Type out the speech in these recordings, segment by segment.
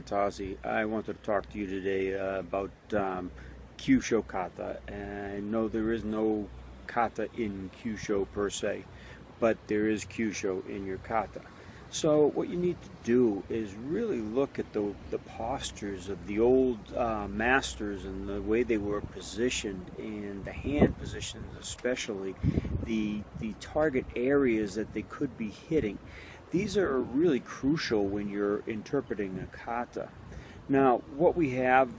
Pantazi. I wanted to talk to you today about Kyusho Kata. And I know there is no kata in Kyusho per se, but there is Kyusho in your kata. So what you need to do is really look at the postures of the old masters and the way they were positioned, and the hand positions especially, the target areas that they could be hitting. These are really crucial when you're interpreting a kata. Now, what we have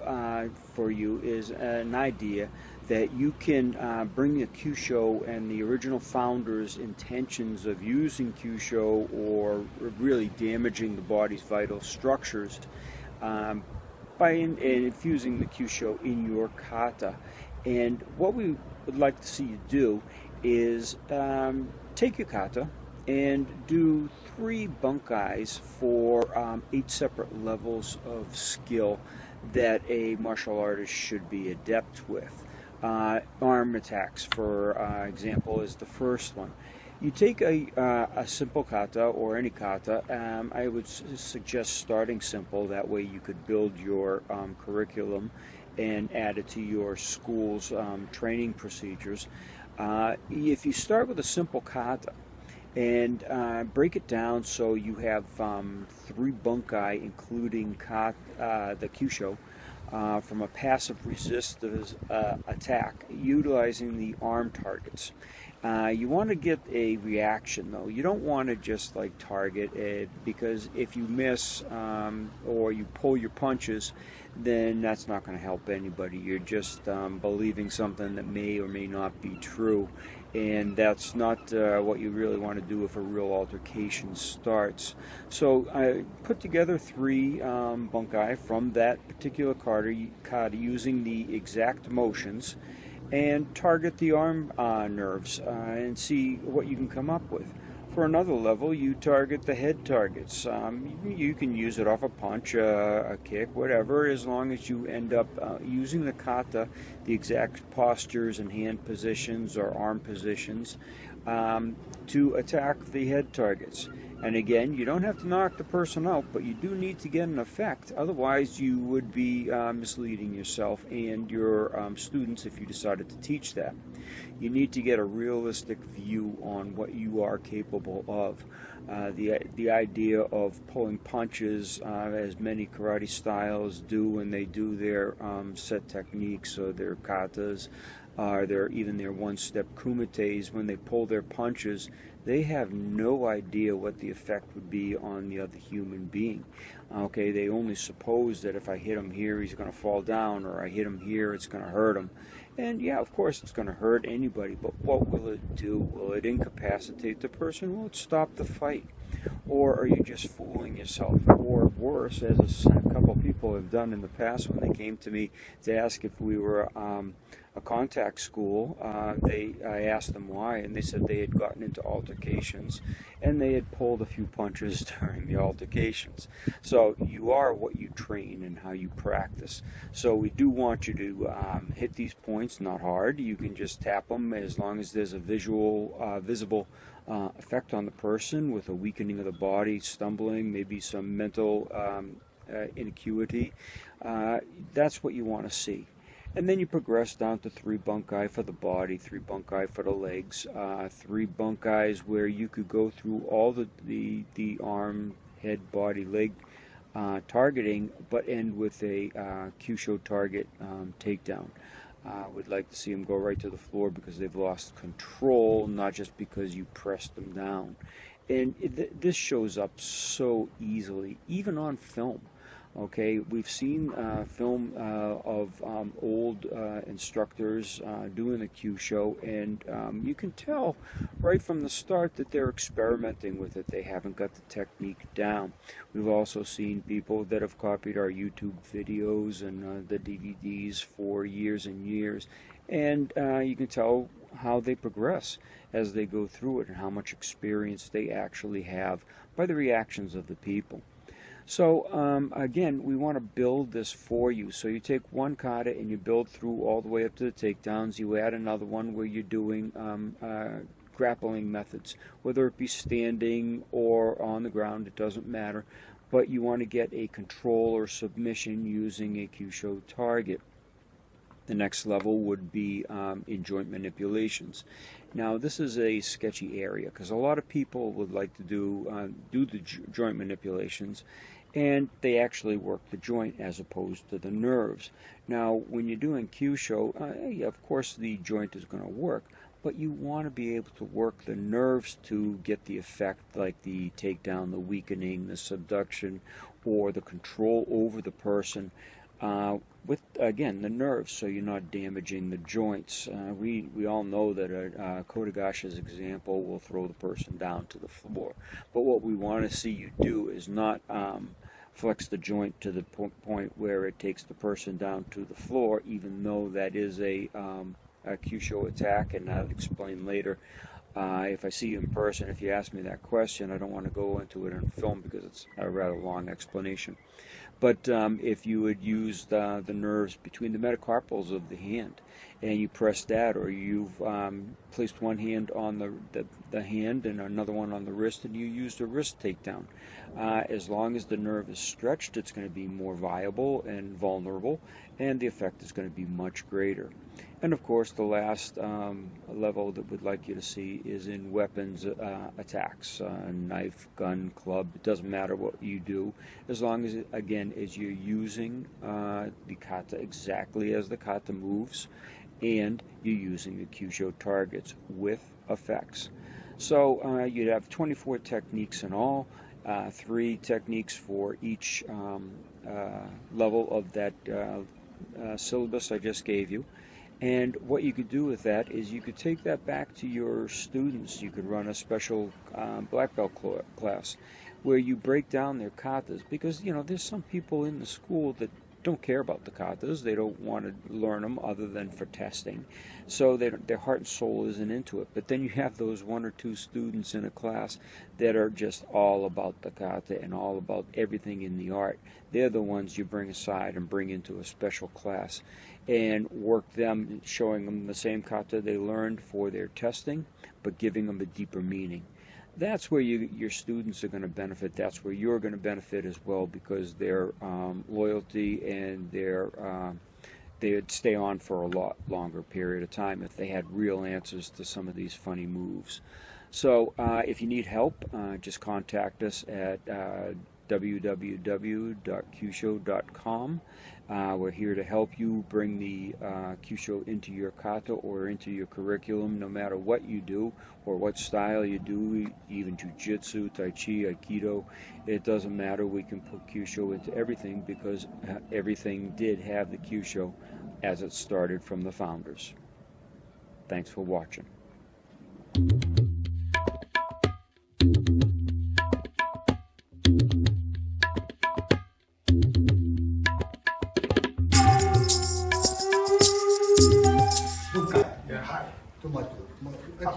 for you is an idea that you can bring the Kyusho and the original founders' intentions of using Kyusho or really damaging the body's vital structures by infusing the Kyusho in your kata. And what we would like to see you do is take your kata and do 3 bunkais for 8 separate levels of skill that a martial artist should be adept with. Arm attacks, for example, is the first one. You take a simple kata or any kata. I would suggest starting simple. That way you could build your curriculum and add it to your school's training procedures. If you start with a simple kata, and break it down so you have 3 bunkai, including the Kyusho, from a passive resistive attack, utilizing the arm targets. You want to get a reaction, though. You don't want to just like target it, because if you miss or you pull your punches, then that's not going to help anybody. You're just believing something that may or may not be true, and that's not what you really want to do if a real altercation starts. So I put together 3 bunkai from that particular kata using the exact motions, and target the arm nerves and see what you can come up with. For another level, you target the head targets. You can use it off a punch, a kick, whatever, as long as you end up using the kata, the exact postures and hand positions or arm positions to attack the head targets. And again, you don't have to knock the person out, but you do need to get an effect. Otherwise, you would be misleading yourself and your students if you decided to teach that. You need to get a realistic view on what you are capable of. The idea of pulling punches, as many karate styles do when they do their set techniques or their katas, even their one-step kumites, when they pull their punches, they have no idea what the effect would be on the other human being. Okay, they only suppose that if I hit him here, he's going to fall down, or I hit him here, it's going to hurt him. And yeah, of course, it's going to hurt anybody, but what will it do? Will it incapacitate the person? Will it stop the fight? Or are you just fooling yourself? Or worse, as a couple people have done in the past when they came to me to ask if we were a contact school, I asked them why, and they said they had gotten into altercations and they had pulled a few punches during the altercations. So you are what you train and how you practice. So we do want you to hit these points, not hard. You can just tap them as long as there's a visible effect on the person, with a weakening of the body, stumbling, maybe some mental inacuity. That's what you want to see. And then you progress down to 3 bunkai for the body, 3 bunkai for the legs, 3 bunkais where you could go through all the arm, head, body, leg targeting, but end with a Kyusho target takedown. Would like to see them go right to the floor because they've lost control, not just because you pressed them down. And this shows up so easily, even on film. Okay, we've seen film of old instructors doing the Kyusho, and you can tell right from the start that they're experimenting with it. They haven't got the technique down. We've also seen people that have copied our YouTube videos and the DVDs for years and years, and you can tell how they progress as they go through it and how much experience they actually have by the reactions of the people. So again, we want to build this for you. So you take one kata and you build through all the way up to the takedowns. You add another one where you're doing grappling methods, whether it be standing or on the ground, it doesn't matter. But you want to get a control or submission using a Kyusho target. The next level would be in joint manipulations. Now, this is a sketchy area because a lot of people would like to do the joint manipulations, and they actually work the joint as opposed to the nerves. Now, when you're doing Kyusho, of course the joint is going to work, but you want to be able to work the nerves to get the effect, like the takedown, the weakening, the subduction, or the control over the person. With, again, the nerves, so you're not damaging the joints. We all know that a Kotegashi's example will throw the person down to the floor. But what we want to see you do is not flex the joint to the point where it takes the person down to the floor, even though that is a Kyusho attack, and I'll explain later. If I see you in person, if you ask me that question, I don't want to go into it on film because it's a rather long explanation. But if you would use the nerves between the metacarpals of the hand, and you press that, or you've placed one hand on the hand and another one on the wrist, and you use the wrist takedown. As long as the nerve is stretched, it's going to be more viable and vulnerable, and the effect is going to be much greater. And of course, the last level that we'd like you to see is in weapons attacks, knife, gun, club. It doesn't matter what you do, as long as, again, as you're using the kata exactly as the kata moves, and you're using the Kyusho targets with effects. So you'd have 24 techniques in all, 3 techniques for each level of that syllabus I just gave you. And what you could do with that is you could take that back to your students. You could run a special black belt class where you break down their katas, because there's some people in the school that don't care about the katas. They don't want to learn them other than for testing, so their heart and soul isn't into it. But then you have those 1 or 2 students in a class that are just all about the kata and all about everything in the art. They're the ones you bring aside and bring into a special class and work them, showing them the same kata they learned for their testing, but giving them a deeper meaning. That's where your students are going to benefit. That's where you're going to benefit as well, because their loyalty and they'd stay on for a lot longer period of time if they had real answers to some of these funny moves. So if you need help, just contact us at www.kyusho.com. We're here to help you bring the Kyusho into your kata or into your curriculum, no matter what you do or what style you do, even Jiu-Jitsu, Tai Chi, Aikido. It doesn't matter. We can put Kyusho into everything, because everything did have the Kyusho as it started from the founders. Thanks for watching.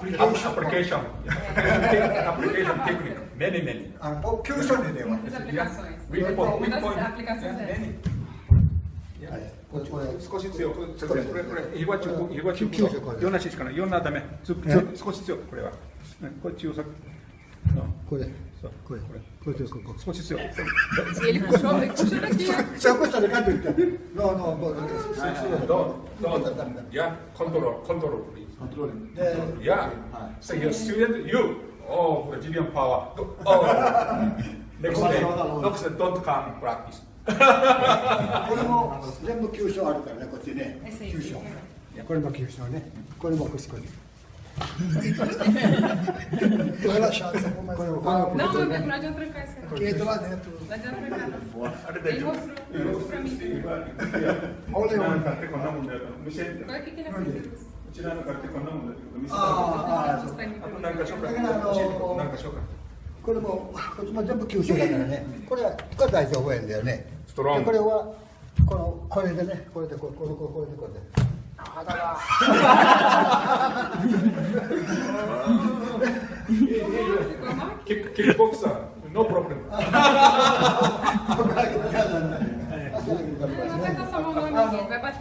Application technique, many. Kyusho deね。We point. Many. 少し強く、これ、岩中、4なしかな、4なダメ。少し強く、これは。これ強さ。これ。これ。少し強く。強くしたら何と言った？No. Yeah, control, please. Yeah. So your student, you. Oh, Brazilian power. Oh. Next day, don't come practice. これも全部Kyushoあるからね、こっちね。Kyusho。これもKyushoね。これもこっち。Relaxado, essa porra, mas Não, não adianta trancar esse aqui. que entra lá dentro. Não adianta trancar, não. Ele mostrou pra mim. Olha o leão. Qual é que ele aprendeu isso? Ah、これもこっちも全部九州だからね。これは大丈夫やんだよね。ストロングでこれはこれでね、これでこれで。あだだ。キックボクサー、ノープロブレム。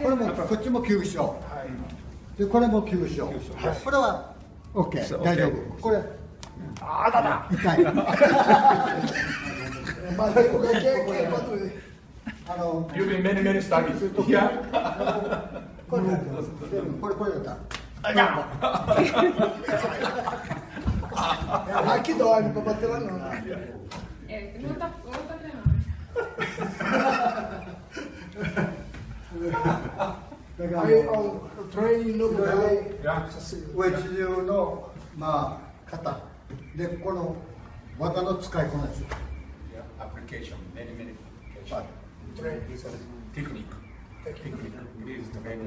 これもこっちも九州。でこれも九州。これは OK 大丈夫。これあだだ痛い。まだこれ経験はYou mean many studies here? これだった。Aqui dói, não pra bater lá não. É, não tá treinando. だからトレーニングのぐらいウェッジ流のまあ型でこの技の使いこなし。Application, many application. Technique. It is the main.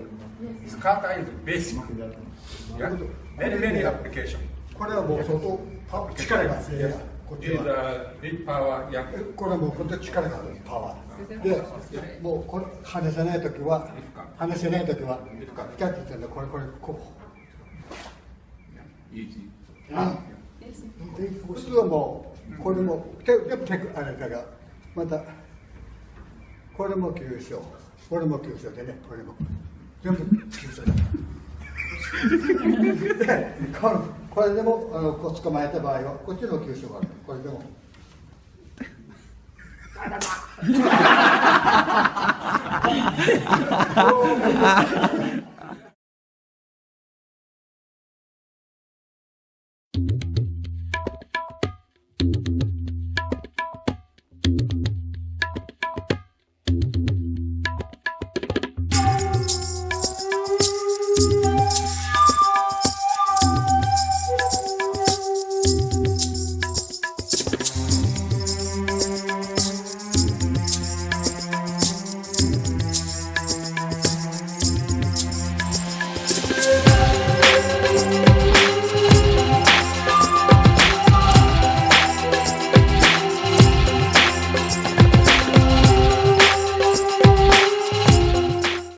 Kata is basic. Yeah? Many application. これはもう相当力が強い。こっち Is は。big power. Yeah. これはもう本当に力があるパワー。で、もうこれ離せないときはキャッチしてんだ。これこう。 Easy. 普通はもうこれも全部あれだからまたこれも急所、これも急所でね、これも全部急所でこれでもこう捕まえた場合はこっちの急所がある。これでも